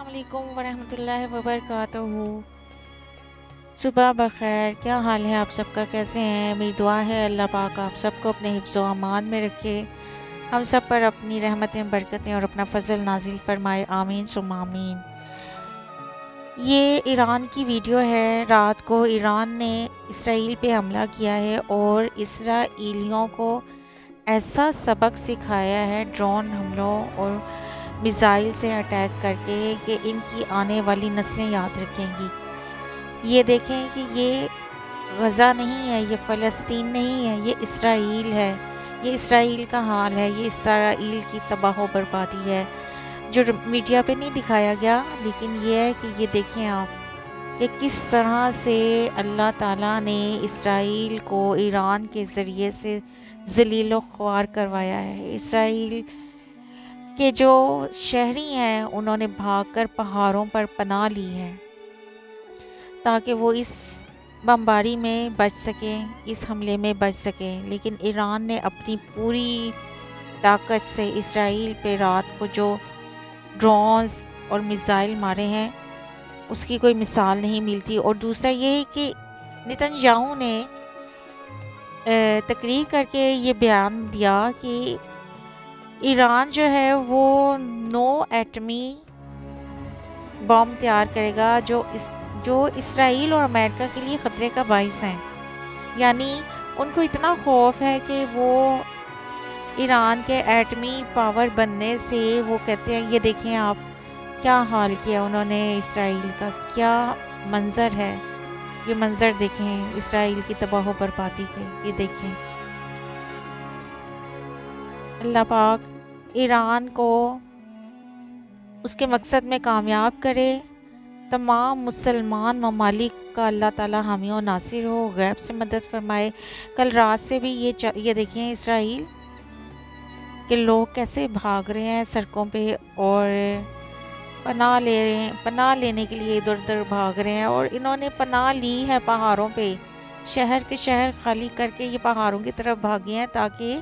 अस्सलाम वालेकुम वरहमतुल्लाहि वबरकातुहू। सुबह बखैर, क्या हाल है आप सबका, कैसे हैं? मेरी दुआ है अल्लाह पाक आप सबको अपने हिफ्ज़ व अमान में रखे, हम सब पर अपनी रहमतें बरकतें और अपना फ़ज़ल नाजिल फरमाए, आमीन सुम्मा आमीन। ये ईरान की वीडियो है। रात को ईरान ने इसराइल पे हमला किया है और इसराइलियों को ऐसा सबक सिखाया है ड्रोन हमलों और मिसाइल से अटैक करके कि इनकी आने वाली नस्लें याद रखेंगी। ये देखें कि ये गज़ा नहीं है, ये फ़लस्तीन नहीं है, ये इसराइल है। ये इसराइल का हाल है, ये इसराइल की तबाह व बर्बादी है जो मीडिया पे नहीं दिखाया गया, लेकिन ये है कि ये देखें आप कि किस तरह से अल्लाह ताला ने इसराइल को ईरान के ज़रिए से ज़लील व ख्वार करवाया है। इसराइल के जो शहरी हैं उन्होंने भागकर पहाड़ों पर पनाह ली है ताकि वो इस बमबारी में बच सकें, इस हमले में बच सकें। लेकिन ईरान ने अपनी पूरी ताकत से इसराइल पे रात को जो ड्रोन्स और मिसाइल मारे हैं उसकी कोई मिसाल नहीं मिलती। और दूसरा ये है कि नेतन्याहू ने तकरीर करके ये बयान दिया कि ईरान जो है वो 9 एटमी बम तैयार करेगा जो इसराइल और अमेरिका के लिए ख़तरे का बाइस हैं। यानी उनको इतना खौफ है कि वो ईरान के एटमी पावर बनने से वो कहते हैं, ये देखें आप क्या हाल किया उन्होंने इसराइल का, क्या मंज़र है। ये मंज़र देखें इसराइल की तबाह व बर्बादी के, ये देखें। अल्लाह पाक ईरान को उसके मकसद में कामयाब करे। तमाम मुसलमान ममालिक का अल्लाह ताला हामी और नासिर हो, गैब से मदद फरमाए। कल रात से भी ये देखें इसराइल के लोग कैसे भाग रहे हैं सड़कों पे और पनाह ले रहे हैं, पनाह लेने के लिए इधर उधर भाग रहे हैं। और इन्होंने पनाह ली है पहाड़ों पे, शहर के शहर खाली करके ये पहाड़ों की तरफ भागे हैं ताकि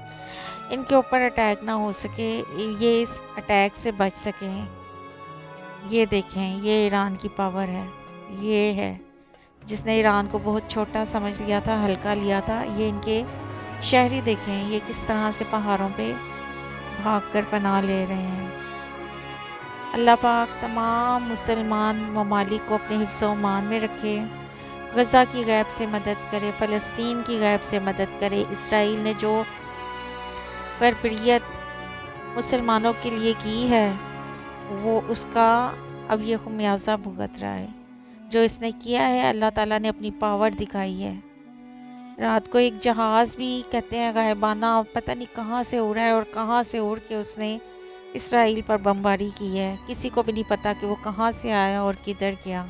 इनके ऊपर अटैक ना हो सके, ये इस अटैक से बच सकें। ये देखें, ये ईरान की पावर है। ये है जिसने ईरान को बहुत छोटा समझ लिया था, हल्का लिया था। ये इनके शहरी देखें ये किस तरह से पहाड़ों पे भागकर पनाह ले रहे हैं। अल्लाह पाक तमाम मुसलमान ममालिक को अपने हिफ्ज़ व अमान में रखे, गज़ा की गैब से मदद करे, फ़लस्तीन की गैब से मदद करे। इसराइल ने जो बर्बरियत मुसलमानों के लिए की है वो उसका अब ये खुमियाजा भुगत रहा है। जो इसने किया है अल्लाह ताला ने अपनी पावर दिखाई है। रात को एक जहाज़ भी कहते हैं गायबाना पता नहीं कहाँ से उड़ा है और कहाँ से उड़ के उसने इसराइल पर बमबारी की है। किसी को भी नहीं पता कि वो कहाँ से आया और किधर गया।